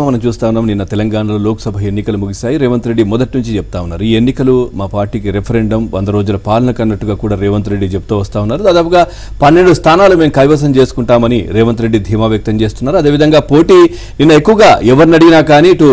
మనం చూస్తా ఉన్నాం. నిన్న తెలంగాణలో లోక్సభ ఎన్నికలు ముగిశాయి. రేవంత్ రెడ్డి మొదటి నుంచి చెప్తా ఉన్నారు, ఈ ఎన్నికలు మా పార్టీకి రెఫరెండం, 100 రోజుల పాలనకు అన్నట్టుగా కూడా రేవంత్ రెడ్డి చెప్తూ వస్తా ఉన్నారు. దాదాపుగా 12 స్థానాలు మేము కైవసం చేసుకుంటామని రేవంత్ రెడ్డి ధీమా వ్యక్తం చేస్తున్నారు. అదేవిధంగా పోటీ నిన్న ఎక్కువగా ఎవరిని అడిగినా కానీ ఇటు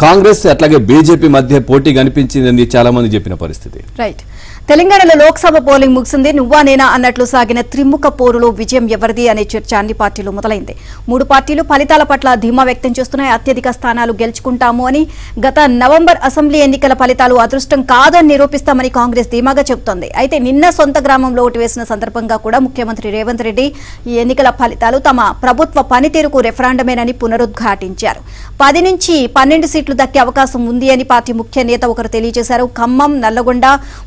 కాంగ్రెస్ అట్లాగే బీజేపీ మధ్య పోటీ కనిపించిందని చాలా మంది చెప్పిన పరిస్థితి. రైట్. తెలంగాణలో లోక్సభ పోలింగ్ ముగిసింది. నువ్వా నేనా అన్నట్లు సాగిన త్రిముఖ పోరులో విజయం ఎవరిది అనే చర్చ అన్ని పార్టీలు మొదలైంది. 3 పార్టీలు ఫలితాల పట్ల ధీమా వ్యక్తం చేస్తున్నాయి. అత్యధిక స్థానాలు గెలుచుకుంటాము అని, గత నవంబర్ అసెంబ్లీ ఎన్నికల ఫలితాలు అదృష్టం కాదని నిరూపిస్తామని కాంగ్రెస్ ధీమాగా చెబుతోంది. అయితే నిన్న సొంత గ్రామంలో ఓటు వేసిన సందర్భంగా కూడా ముఖ్యమంత్రి రేవంత్ రెడ్డి ఈ ఎన్నికల ఫలితాలు తమ ప్రభుత్వ పనితీరుకు రెఫరెండమేనని పునరుద్ఘాటించారు. 10 నుంచి 12 సీట్లు దక్కే అవకాశం ఉంది అని పార్టీ ముఖ్య నేత ఒకరు తెలియజేశారు. ఖమ్మం, నల్లగొండ,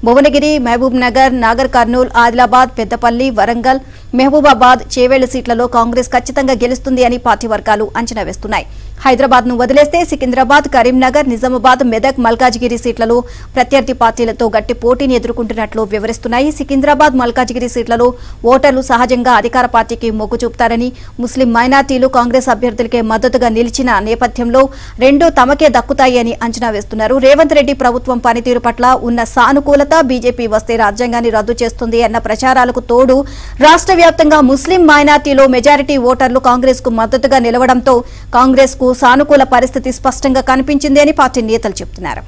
భువనగిరి, మహబూబ్ నగర్, నాగర్ కర్నూల్, ఆదిలాబాద్, పెద్దపల్లి, వరంగల్, మహబూబాబాద్, చేవేళ్ల సీట్లలో కాంగ్రెస్ ఖచ్చితంగా గెలుస్తుంది అని పార్టీ వర్గాలు అంచనా వేస్తున్నాయి. హైదరాబాద్ ను వదిలేస్తే సికింద్రాబాద్, కరీంనగర్, నిజామాబాద్, మెదక్, మల్కాజిగిరి సీట్లలో ప్రత్యర్థి పార్టీలతో గట్టి పోటీని ఎదుర్కొంటున్నట్లు వివరిస్తున్నాయి. సికింద్రాబాద్, మల్కాజిగిరి సీట్లలో ఓటర్లు సహజంగా అధికార పార్టీకి మొగ్గు చూపుతారని, ముస్లిం మైనార్టీలు కాంగ్రెస్ అభ్యర్థులకే మద్దతుగా నిలిచిన నేపథ్యంలో రెండూ తమకే దక్కుతాయి అని అంచనా వేస్తున్నారు. రేవంత్ రెడ్డి ప్రభుత్వం పనితీరు పట్ల ఉన్న సానుకూలత, బీజేపీ వస్తే రాజ్యాంగాన్ని రద్దు చేస్తుంది అన్న ప్రచారాలకు తోడు రాష్ట్ర వ్యాప్తంగా ముస్లిం మైనార్టీలో మెజారిటీ ఓటర్లు కాంగ్రెస్ కు మద్దతుగా నిలవడంతో కాంగ్రెస్ కు సానుకూల పరిస్థితి స్పష్టంగా కనిపించింది అని పార్టీ నేతలు చెబుతున్నారు.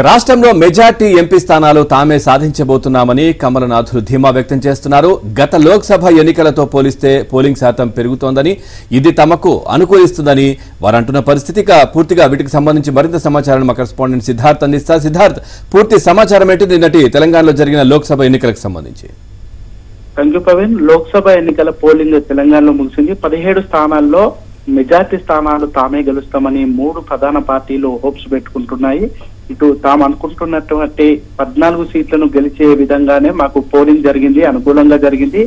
రాష్ట్రంలో మెజార్టీ ఎంపీ స్థానాలు తామే సాధించబోతున్నామని కమలనాథులు ధీమా వ్యక్తం చేస్తున్నారు. గత లోక్సభ ఎన్నికలతో పోలిస్తే పోలింగ్ శాతం పెరుగుతోందని, ఇది తమకు అనుకూలిస్తుందని వారు అంటున్న పరిస్థితి. పూర్తిగా వీటికి సంబంధించి మరింత సమాచారాన్ని మా కరెస్పాండెంట్ సిద్ధార్థ్ అందిస్తారు. సిద్ధార్థ్, పూర్తి సమాచారం ఏంటి నిన్నటి తెలంగాణలో జరిగిన లోక్సభ ఎన్నికలకు సంబంధించి? థాంక్యూ ప్రవీణ్. లోక్సభ ఎన్నికల పోలింగ్ తెలంగాణలో ముగిసింది. 17 స్థానాల్లో మెజార్టీ స్థానాలు తామే గెలుస్తామని 3 ప్రధాన పార్టీలు హోప్స్ పెట్టుకుంటున్నాయి. ఇటు తాము అనుకుంటున్నటువంటి 14 సీట్లను గెలిచే విధంగానే మాకు పోలింగ్ జరిగింది, అనుకూలంగా జరిగింది.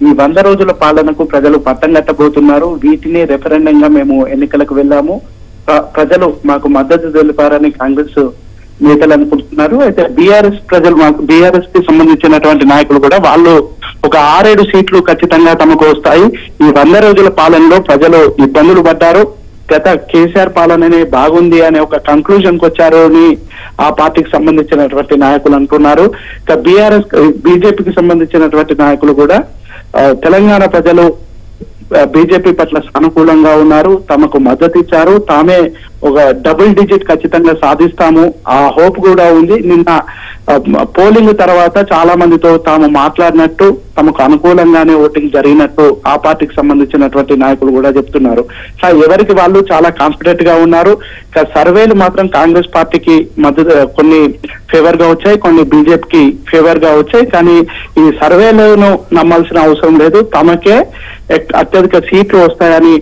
ఈ 100 రోజుల పాలనకు ప్రజలు పట్టం కట్టబోతున్నారు. వీటిని రెఫరెండంగా మేము ఎన్నికలకు వెళ్ళాము, ప్రజలు మాకు మద్దతు తెలిపారని కాంగ్రెస్ నేతలు అనుకుంటున్నారు. అయితే బీఆర్ఎస్ కి సంబంధించినటువంటి నాయకులు కూడా వాళ్ళు ఒక 6-7 సీట్లు ఖచ్చితంగా తమకు వస్తాయి. ఈ 100 రోజుల పాలనలో ప్రజలు ఇబ్బందులు పడ్డారు, గత కేసీఆర్ పాలననే బాగుంది అనే ఒక కంక్లూజన్ కు వచ్చారు అని ఆ పార్టీకి సంబంధించినటువంటి నాయకులు అంటున్నారు. ఇక బీజేపీకి సంబంధించినటువంటి నాయకులు కూడా తెలంగాణ ప్రజలు బీజేపీ పట్ల సానుకూలంగా ఉన్నారు, తమకు మద్దతు ఇచ్చారు, తామే ఒక డబుల్ డిజిట్ ఖచ్చితంగా సాధిస్తాము ఆ హోప్ కూడా ఉంది. నిన్న పోలింగ్ తర్వాత చాలా మందితో తాము మాట్లాడినట్టు, తమకు అనుకూలంగానే ఓటింగ్ జరిగినట్టు ఆ పార్టీకి సంబంధించినటువంటి నాయకులు కూడా చెప్తున్నారు. ఎవరికి వాళ్ళు చాలా కాన్ఫిడెంట్ గా ఉన్నారు. సర్వేలు మాత్రం కాంగ్రెస్ పార్టీకి మద్దతు, కొన్ని ఫేవర్ గా వచ్చాయి, కొన్ని బీజేపీకి ఫేవర్ గా వచ్చాయి. కానీ ఈ సర్వేలను నమ్మాల్సిన అవసరం లేదు, తమకే అత్యధిక సీట్లు వస్తాయని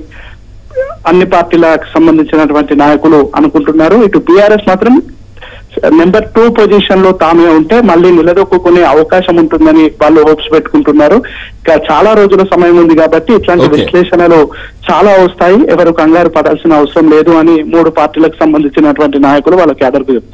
అన్ని పార్టీలకు సంబంధించినటువంటి నాయకులు అనుకుంటున్నారు. ఇటు బీఆర్ఎస్ మాత్రం నెంబర్ 2 పొజిషన్ లో తామే ఉంటే మళ్ళీ నిలదొక్కునే అవకాశం ఉంటుందని వాళ్ళు హోప్స్ పెట్టుకుంటున్నారు. ఇంకా చాలా రోజుల సమయం ఉంది కాబట్టి ఇట్లాంటి విశ్లేషణలు చాలా వస్తాయి, ఎవరు కంగారు పడాల్సిన అవసరం లేదు అని 3 పార్టీలకు సంబంధించినటువంటి నాయకులు వాళ్ళకి అదర్పు చెప్తారు.